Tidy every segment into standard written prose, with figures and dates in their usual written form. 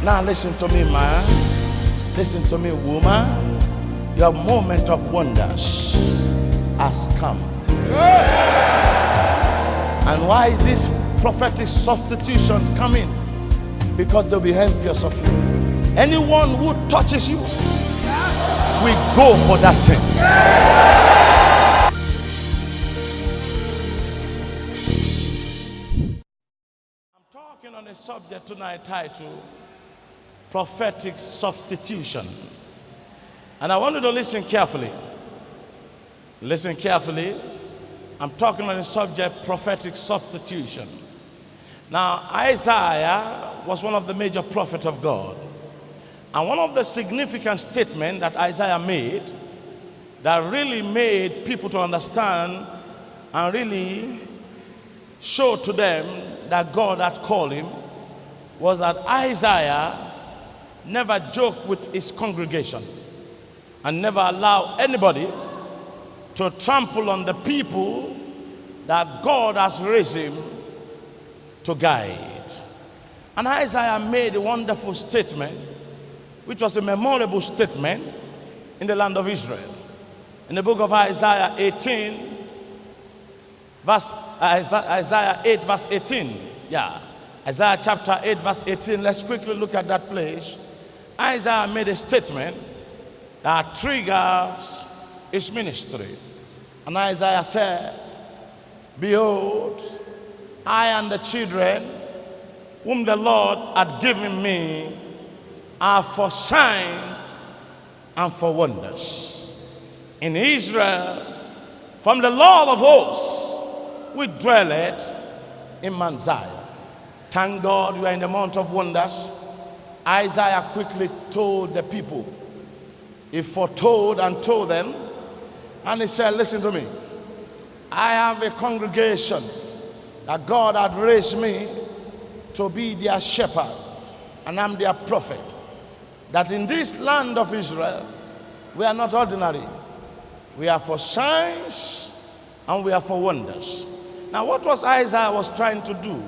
Now listen to me, man. Listen to me, woman. Your moment of wonders has come. And why is this prophetic substitution coming? Because they'll be envious of you. Anyone who touches you, we go for that thing. I'm talking on a subject tonight titled Prophetic Substitution. And I want you to listen carefully. Listen carefully. I'm talking on the subject prophetic substitution. Now, Isaiah was one of the major prophets of God. And one of the significant statements that Isaiah made that really made people to understand and really show to them that God had called him was that Isaiah never joked with his congregation and never allowed anybody to trample on the people that God has raised him to guide. And Isaiah made a wonderful statement, which was a memorable statement in the land of Israel. In the book of Isaiah 18, Isaiah 8 verse 18. Yeah, Isaiah chapter 8 verse 18. Let's quickly look at that place. Isaiah made a statement that triggers his ministry. And Isaiah said, behold, I and the children whom the Lord had given me are for signs and for wonders. In Israel, from the Lord of hosts, we dwelleth in Mount Zion. Thank God we are in the month of wonders. Isaiah quickly told the people. He foretold and told them, and he said, listen to me. I have a congregation that God had raised me to be their shepherd, and I'm their prophet. That in this land of Israel, we are not ordinary. We are for signs and we are for wonders. Now, what was Isaiah was trying to do?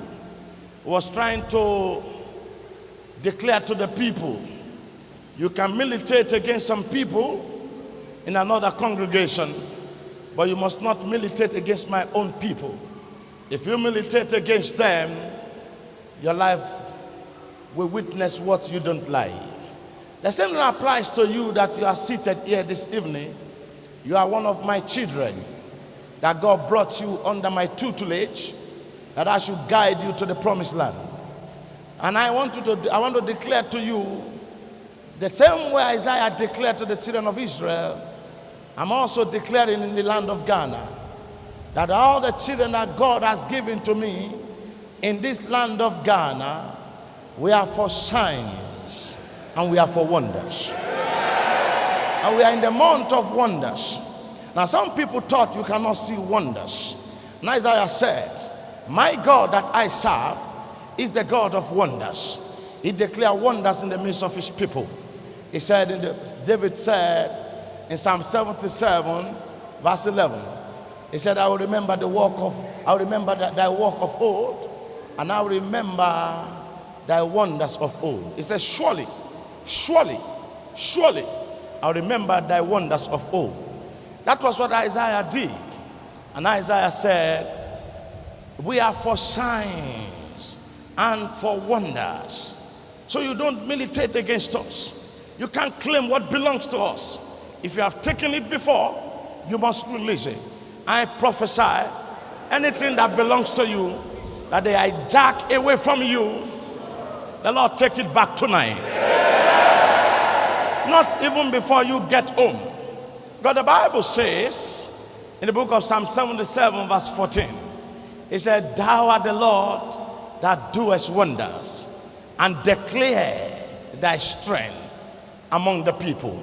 He was trying to declare to the people, you can militate against some people in another congregation, but you must not militate against my own people. If you militate against them, your life will witness what you don't like. The same thing applies to you that you are seated here this evening. You are one of my children that God brought you under my tutelage, that I should guide you to the promised land. And I want to declare to you the same way Isaiah declared to the children of Israel. I'm also declaring in the land of Ghana that all the children that God has given to me in this land of Ghana, we are for signs and we are for wonders. And we are in the month of wonders. Now, some people thought you cannot see wonders. And Isaiah said, my God that I serve is the God of wonders. He declared wonders in the midst of his people. He said, David said in Psalm 77, verse 11, he said, I will remember thy work of old, and I will remember thy wonders of old. He said, surely, surely, surely, I'll remember thy wonders of old. That was what Isaiah did. And Isaiah said, we are for signs and for wonders. So you don't militate against us. You can't claim what belongs to us. If you have taken it before, you must release it. I prophesy, anything that belongs to you, that they hijack away from you, the Lord take it back tonight. Not even before you get home. But the Bible says, in the book of Psalm 77, verse 14, it said, thou art the Lord that doest wonders, and declare thy strength among the people.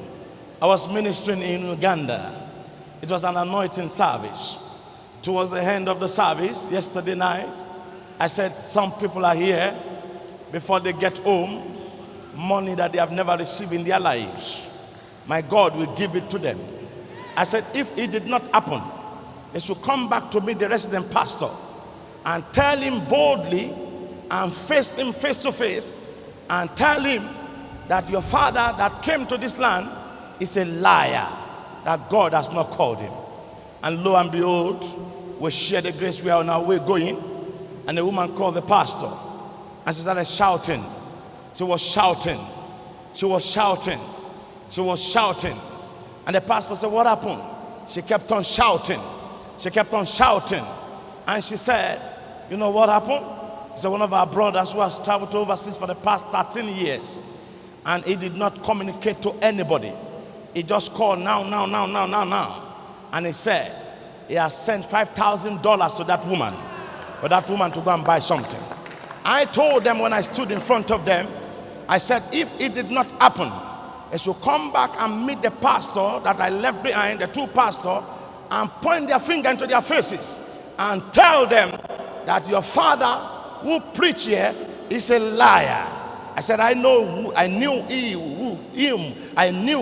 I was ministering in Uganda. It was an anointing service. Towards the end of the service, yesterday night, I said, some people are here, before they get home, money that they have never received in their lives, my God will give it to them. I said, if it did not happen, they should come back to me, the resident pastor, and tell him boldly and face him face to face and tell him that your father that came to this land is a liar, that God has not called him. And lo and behold, we share the grace. We are on our way going, and a woman called the pastor, and she started shouting. She was shouting. She was shouting. She was shouting. And the pastor said, what happened? She kept on shouting. She kept on shouting. And she said, you know what happened? He said, one of our brothers who has traveled to overseas for the past 13 years, and he did not communicate to anybody. He just called now. And he said, he has sent $5,000 to that woman, for that woman to go and buy something. I told them when I stood in front of them, I said, if it did not happen, they should come back and meet the pastor that I left behind, the two pastors, and point their finger into their faces and tell them that your father who preached here is a liar. I said, I knew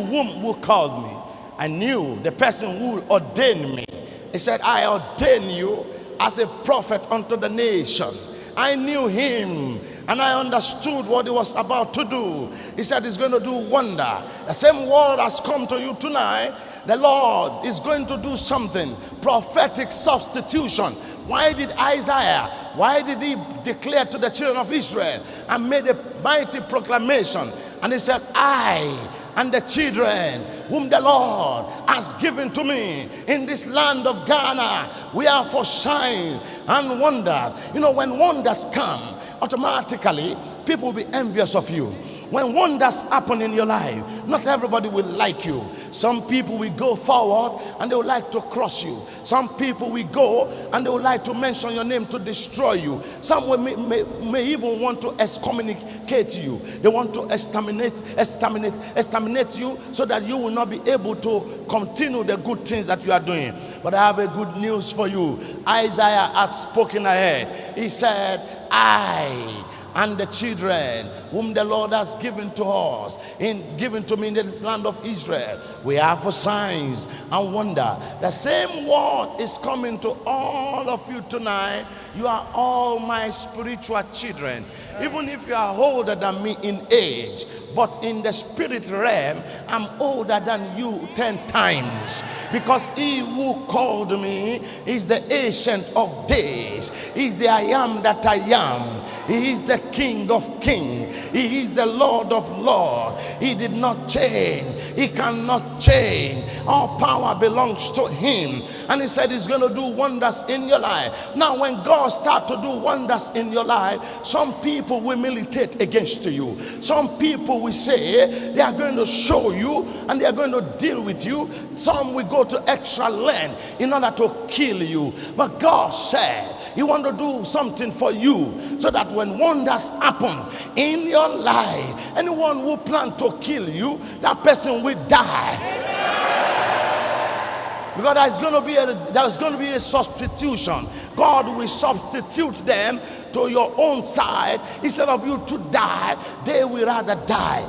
whom who called me. I knew the person who ordained me. He said, I ordain you as a prophet unto the nation. I knew him, and I understood what he was about to do. He said he's going to do wonder. The same word has come to you tonight. The Lord is going to do something. Prophetic substitution. Why did Isaiah, why did he declare to the children of Israel and made a mighty proclamation? And he said, I and the children whom the Lord has given to me in this land of Ghana, we are for signs and wonders. You know, when wonders come, automatically people will be envious of you. When wonders happen in your life, not everybody will like you. Some people will go forward and they would like to cross you. Some people will go and they would like to mention your name to destroy you. Some may even want to excommunicate you. They want to exterminate you so that you will not be able to continue the good things that you are doing. But I have a good news for you. Isaiah had spoken ahead. He said, I and the children whom the Lord has given to us, given to me in this land of Israel, we are for signs and wonder. The same word is coming to all of you tonight. You are all my spiritual children. Even if you are older than me in age, but in the spirit realm, I'm older than you 10 times. Because he who called me is the ancient of days. He is the I am that I am. He is the King of kings. He is the Lord of lords. He did not change. He cannot change. All power belongs to him. And he said he's going to do wonders in your life. Now when God starts to do wonders in your life, some people will militate against you. Some people will say they are going to show you and they are going to deal with you. Some will go to extra length in order to kill you. But God said he wants to do something for you, so that when wonders happen in your life, anyone who plans to kill you, that person will die. Because there's going to be a substitution. God will substitute them to your own side. Instead of you to die, they will rather die.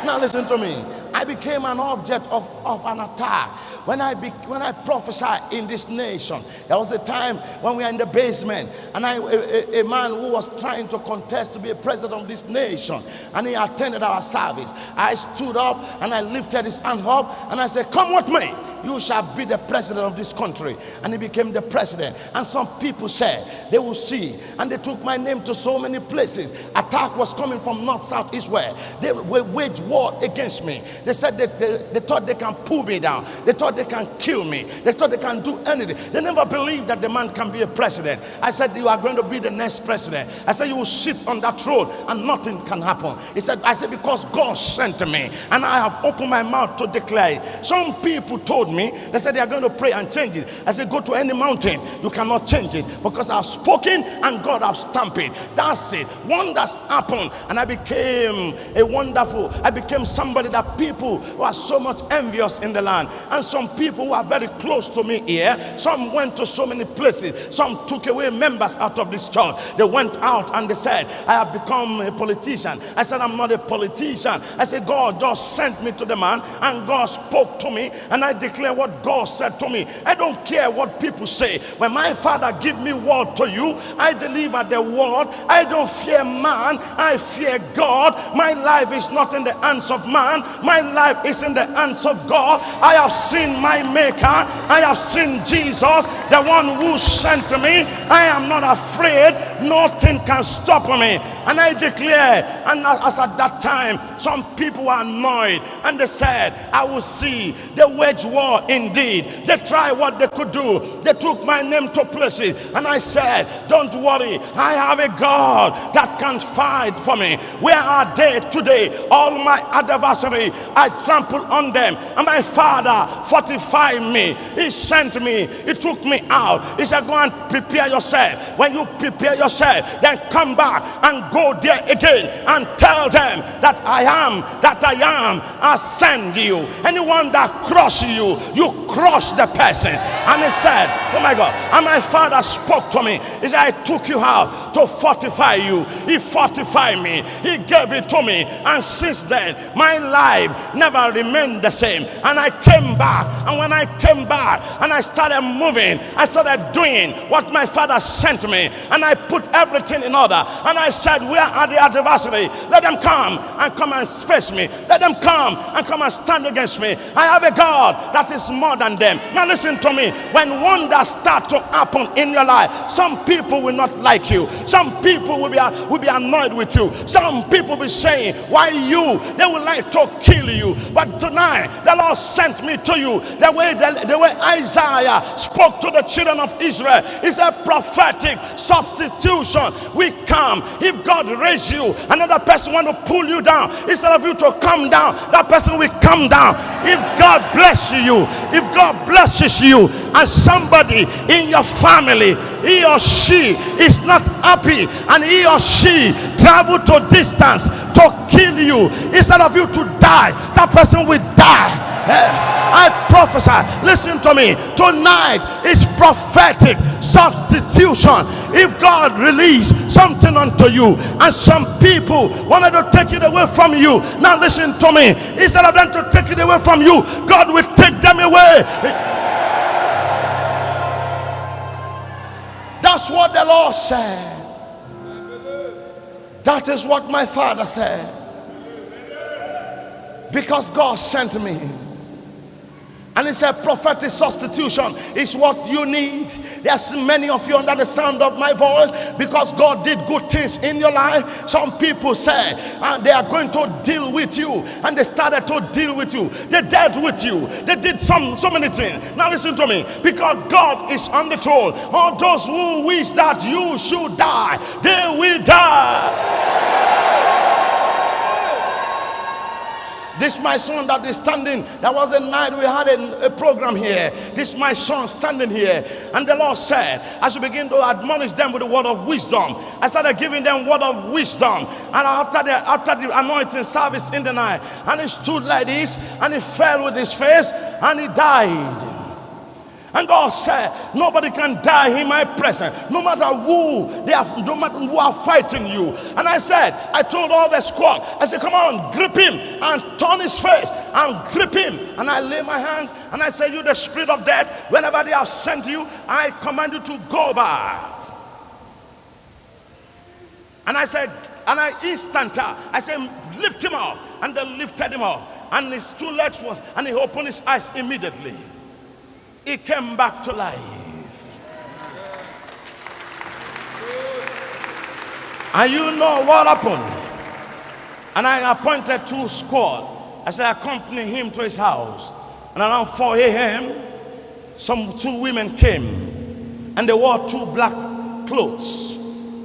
Now listen to me. I became an object of an attack. When I prophesied in this nation, there was a time when we were in the basement, and a man who was trying to contest to be a president of this nation, and he attended our service. I stood up and I lifted his hand up and I said, come with me. You shall be the president of this country. And he became the president. And some people said they will see. And they took my name to so many places. Attack was coming from north, south, east, west. They waged war against me. They said that they thought they can pull me down. They thought they can kill me. They thought they can do anything. They never believed that the man can be a president. I said, you are going to be the next president. I said, you will sit on that throne and nothing can happen. I said, because God sent me and I have opened my mouth to declare it. Some people told me, they said they are going to pray and change it. I said, go to any mountain, you cannot change it, because I've spoken and God has stamped it. That's it. Wonders happen, and I became somebody that people who are so much envious in the land. And some people who are very close to me here, some went to so many places, some took away members out of this church. They went out and they said, I have become a politician. I said, I'm not a politician. I said, God just sent me to the man and God spoke to me, and I declared declare what God said to me. I don't care what people say. When my Father give me word to you, I deliver the word. I don't fear man, I fear God. My life is not in the hands of man. My life is in the hands of God. I have seen my Maker. I have seen Jesus, the one who sent me. I am not afraid. Nothing can stop me. And I declare, and as at that time, some people were annoyed, and they said, I will see. They wage war indeed. They try what they could do. They took my name to places, and I said, don't worry, I have a God that can fight for me. Where are they today? All my adversaries, I trampled on them, and my Father fortified me. He sent me. He took me out. He said, go and prepare yourself. When you prepare yourself, then come back and go there again and tell them that I am, I send you. Anyone that crosses you, you crush the person. And he said, oh my God, and my Father spoke to me. He said, I took you out to fortify you. He fortified me. He gave it to me. And since then, my life never remained the same. And I came back. And when I came back and I started moving, I started doing what my Father sent me. And I put everything in order. And I said, where are the adversary? Let them come and face me. Let them come and stand against me. I have a God that is more than them. Now listen to me. When wonders start to happen in your life, some people will not like you. Some people will be annoyed with you. Some people will be saying, why you? They would like to kill you. But tonight, the Lord sent me to you. The way Isaiah spoke to the children of Israel is a prophetic substitution. We come. If God raise you, another person want to pull you down. Instead of you to come down, that person will come down. If God bless you, if God blesses you, and somebody in your family, he or she is not happy, and he or she travel to distance to kill you, instead of you to die, that person will die. I prophesy, listen to me, tonight is prophetic substitution. If God release something unto you, and some people wanted to take it away from you, now listen to me, instead of them to take it away from you, God will take them away. That's what the Lord said. That is what my Father said. Because God sent me. And he said prophetic substitution is what you need. There's many of you under the sound of my voice, because God did good things in your life. Some people said they are going to deal with you, and they started to deal with you. They dealt with you. They did so many things. Now listen to me, because God is on the throne. All those who wish that you should die, they will die. This my son that is standing. There was a night we had a program here. This my son standing here, and the Lord said, as you begin to admonish them with the word of wisdom, I started giving them word of wisdom. And after the anointing service in the night, and he stood like this, and he fell with his face, and he died. And God said, nobody can die in my presence, no matter who no matter who are fighting you. And I told all the squad, I said, come on, grip him and turn his face and grip him. And I lay my hands and I said, you the spirit of death, whenever they have sent you, I command you to go back. And I said, and I said, lift him up. And they lifted him up. And his two legs and he opened his eyes immediately. He came back to life. And you know what happened? And I appointed 2 squad. I said, accompany him to his house. And around 4 a.m., 2 women came. And they wore 2 black clothes.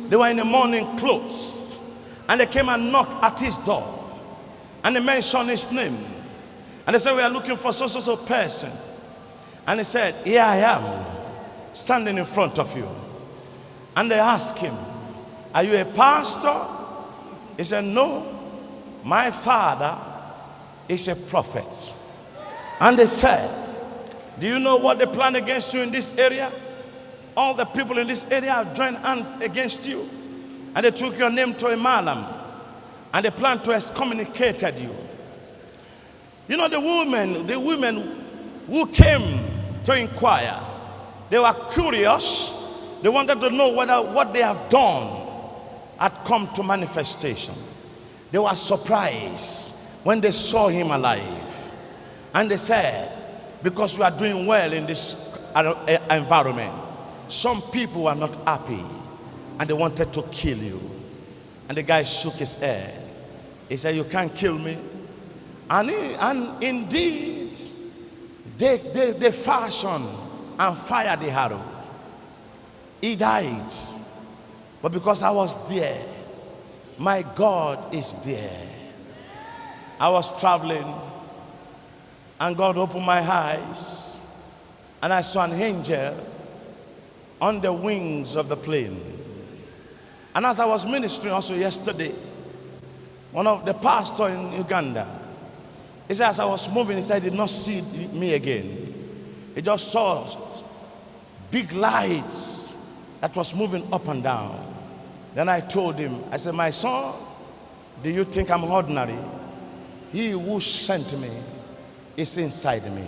They were in the morning clothes. And they came and knocked at his door. And they mentioned his name. And they said, we are looking for so person. And he said, here I am, standing in front of you. And they asked him, are you a pastor? He said, no, my father is a prophet. And they said, do you know what they plan against you in this area? All the people in this area have joined hands against you. And they took your name to a malam. And they plan to excommunicate you. You know, the women who came to inquire. They were curious. They wanted to know whether what they have done had come to manifestation. They were surprised when they saw him alive. And they said, because we are doing well in this environment, some people are not happy and they wanted to kill you. And the guy shook his head. He said, you can't kill me. And indeed, they fashioned and fired the arrow. He died. But because I was there, my God is there. I was traveling and God opened my eyes and I saw an angel on the wings of the plane. And as I was ministering also yesterday, one of the pastor in Uganda, he said as I was moving, he said he did not see me again. He just saw big lights that was moving up and down. Then I told him, I said, my son, do you think I'm ordinary? He who sent me is inside me.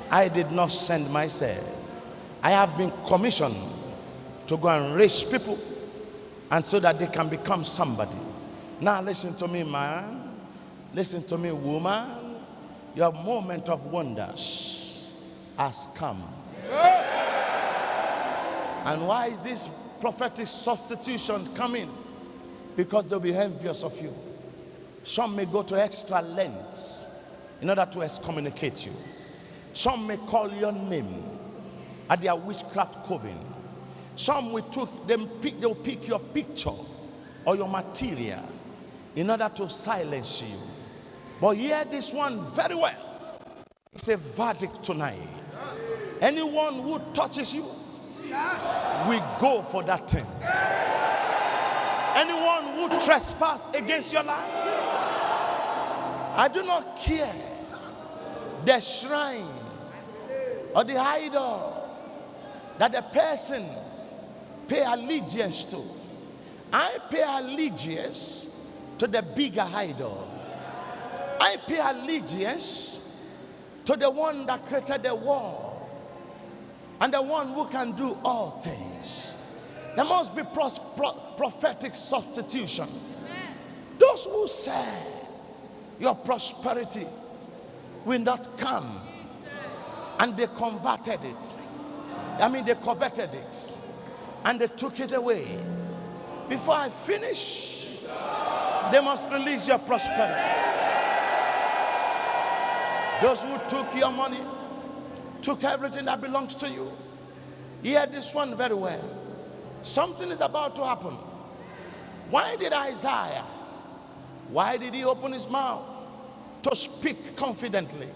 I did not send myself. I have been commissioned to go and raise people and so that they can become somebody. Now listen to me, man. Listen to me, woman. Your moment of wonders has come. And why is this prophetic substitution coming? Because they'll be envious of you. Some may go to extra lengths in order to excommunicate you. Some may call your name at their witchcraft coven. Some they'll pick your picture or your material in order to silence you. But hear this one very well. It's a verdict tonight. Anyone who touches you, we go for that thing. Anyone who trespass against your life, I do not care the shrine or the idol that the person pay allegiance to. I pay allegiance to the bigger idol. I pay allegiance to the one that created the world and the one who can do all things. There must be prophetic substitution. Those who say your prosperity will not come, and they converted it. They coveted it and they took it away. Before I finish, they must release your prosperity. Those who took your money, took everything that belongs to you, hear this one very well. Something is about to happen. Why did Isaiah, why did he open his mouth to speak confidently?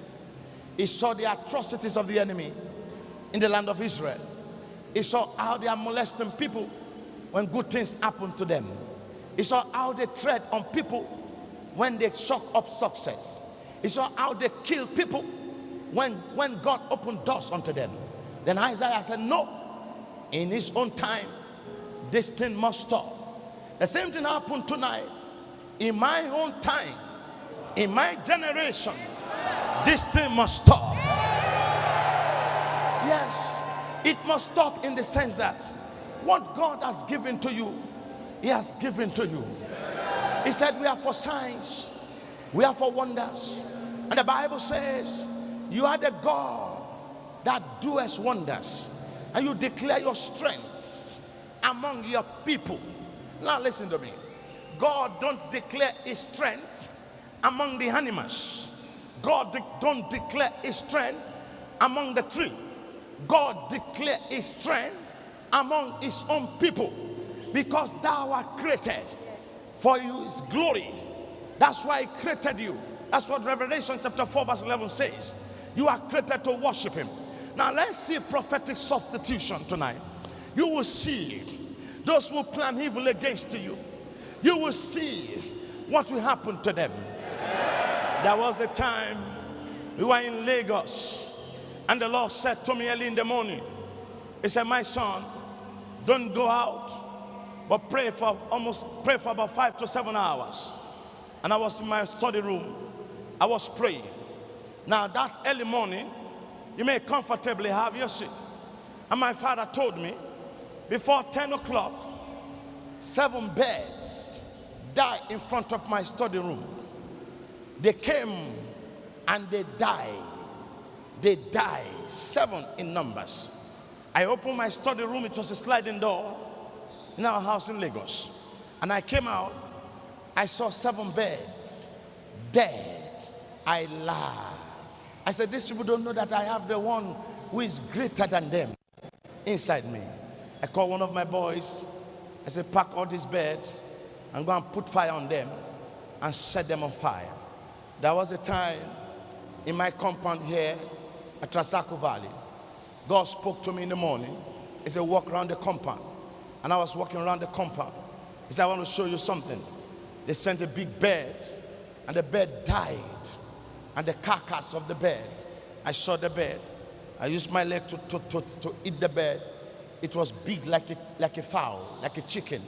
He saw the atrocities of the enemy in the land of Israel. He saw how they are molesting people when good things happen to them. He saw how they tread on people when they shock up success. He saw how they kill people when God opened doors unto them. Then Isaiah said, no, in his own time, this thing must stop. The same thing happened tonight. In my own time, in my generation, this thing must stop. Yes, it must stop in the sense that what God has given to you, He has given to you. He said we are for signs, we are for wonders. And the Bible says you are the God that doeth wonders, and you declare your strength among your people. Now listen to me. God don't declare his strength among the animals. God don't declare his strength among the tree. God declare his strength among his own people, because thou art created for his glory. That's why he created you. That's what Revelation chapter 4 verse 11 says. You are created to worship him. Now let's see prophetic substitution tonight. You will see those who plan evil against you. You will see what will happen to them. There was a time we were in Lagos, and the Lord said to me early in the morning, he said, my son, don't go out, but pray for about 5 to 7 hours. And I was in my study room. I was praying. Now that early morning, You may comfortably have your seat. And my father told me, before 10 o'clock, 7 birds died in front of my study room. They came and they died. They died, 7 in numbers. I opened my study room. It was a sliding door in our house in Lagos. And I came out. I saw 7 birds dead. I laughed. I said, these people don't know that I have the one who is greater than them inside me. I called one of my boys. I said, pack all these birds and go and put fire on them and set them on fire. There was a time in my compound here at Trasaco Valley. God spoke to me in the morning. He said, walk around the compound. And I was walking around the compound. He said, I want to show you something. They sent a big bird, and the bird died. And the carcass of the bird, I saw the bird. I used my leg to eat the bird. It was big like a fowl, like a chicken.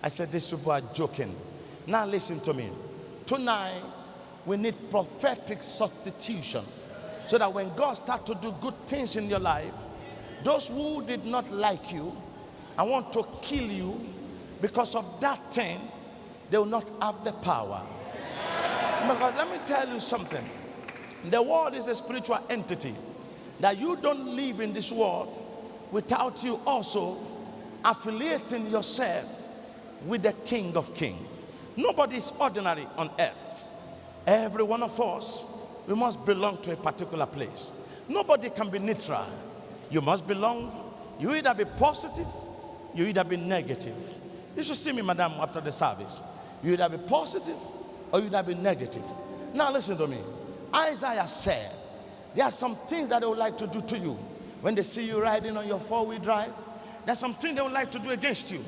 I said, these people are joking. Now listen to me. Tonight, we need prophetic substitution. So that when God starts to do good things in your life, those who did not like you and want to kill you because of that thing, they will not have the power. Because let me tell you something. The world is a spiritual entity. That you don't live in this world without you also affiliating yourself with the King of Kings. Nobody is ordinary on earth. Every one of us, we must belong to a particular place. Nobody can be neutral. You must belong. You either be positive, you either be negative. You should see me, madam, after the service. You either be positive or you either be negative. Now listen to me. Isaiah said, there are some things that they would like to do to you. When they see you riding on your 4-wheel drive, there's something they would like to do against you.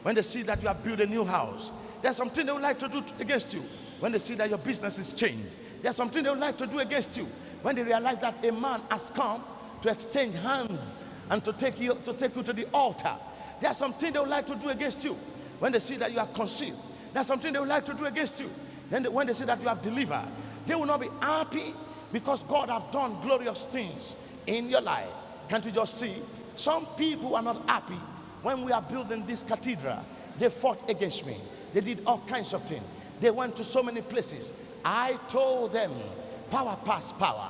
When they see that you have built a new house, there's something they would like to do against you. When they see that your business is changed, there's something they would like to do against you. When they realize that a man has come to exchange hands and to take you to the altar, there's something they would like to do against you. When they see that you are concealed, there's something they would like to do against you. Then when they see that you have delivered, they will not be happy because God have done glorious things in your life. Can't you just see? Some people are not happy. When we are building this cathedral, they fought against me. They did all kinds of things. They went to so many places. I told them, power pass power,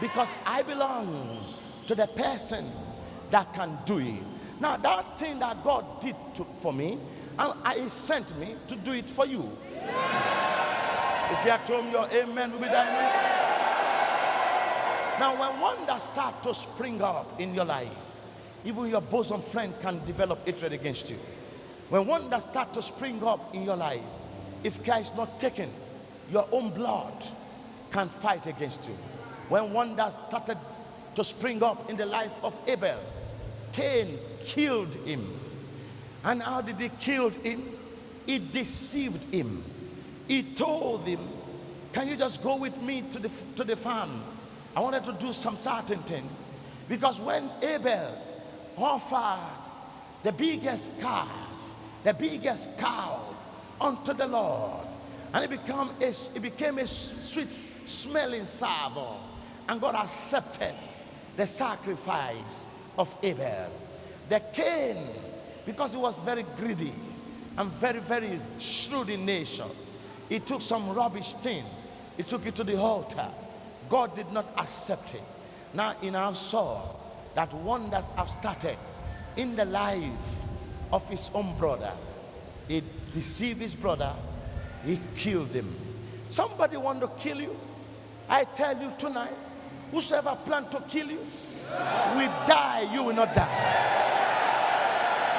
because I belong to the person that can do it. Now that thing that God did for me, He sent me to do it for you. If you are at home, your amen will be dying. Now when wonders start to spring up in your life, even your bosom friend can develop hatred against you. When wonders start to spring up in your life, if care is not taken, your own blood can fight against you. When wonders started to spring up in the life of Abel, Cain killed him. And how did he kill him? He deceived him. He told him, can you just go with me to the farm? I wanted to do some certain thing. Because when Abel offered the biggest calf, the biggest cow unto the Lord, and it became a sweet smelling savour, and God accepted the sacrifice of Abel. The Cain, because he was very greedy and very, very shrewd in nature, he took some rubbish thing, he took it to the altar. God did not accept it. Now in our soul, that wonders have started in the life of his own brother. He deceived his brother, he killed him. Somebody want to kill you? I tell you tonight, whosoever plan to kill you will die, you will not die.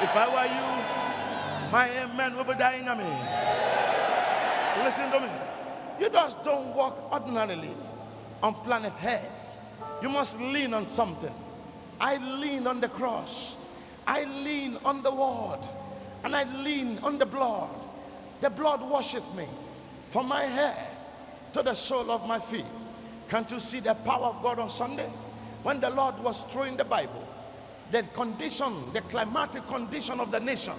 If I were you, my amen will be dying on me. Listen to me. You just don't walk ordinarily on planet Earth. You must lean on something. I lean on the cross. I lean on the word. And I lean on the blood. The blood washes me from my head to the sole of my feet. Can't you see the power of God on Sunday? When the Lord was throwing the Bible, the condition, the climatic condition of the nation,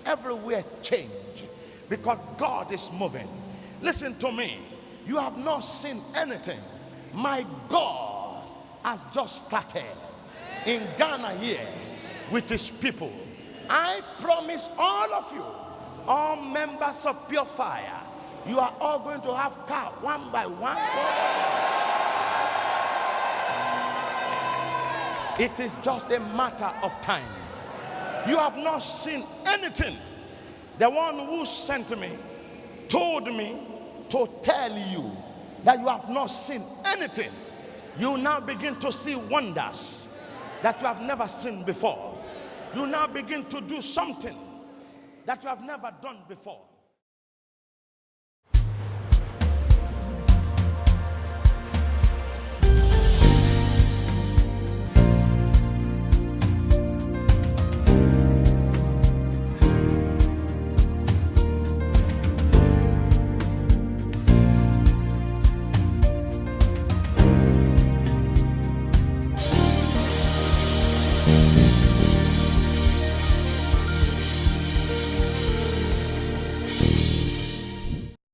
everywhere changed because God is moving. Listen to me. You have not seen anything my God has just started in Ghana here with his people. I promise all of you, all members of Pure Fire, you are all going to have car one by one. It is just a matter of time. You have not seen anything. The one who sent me told me to tell you that you have not seen anything. You now begin to see wonders that you have never seen before. You now begin to do something that you have never done before.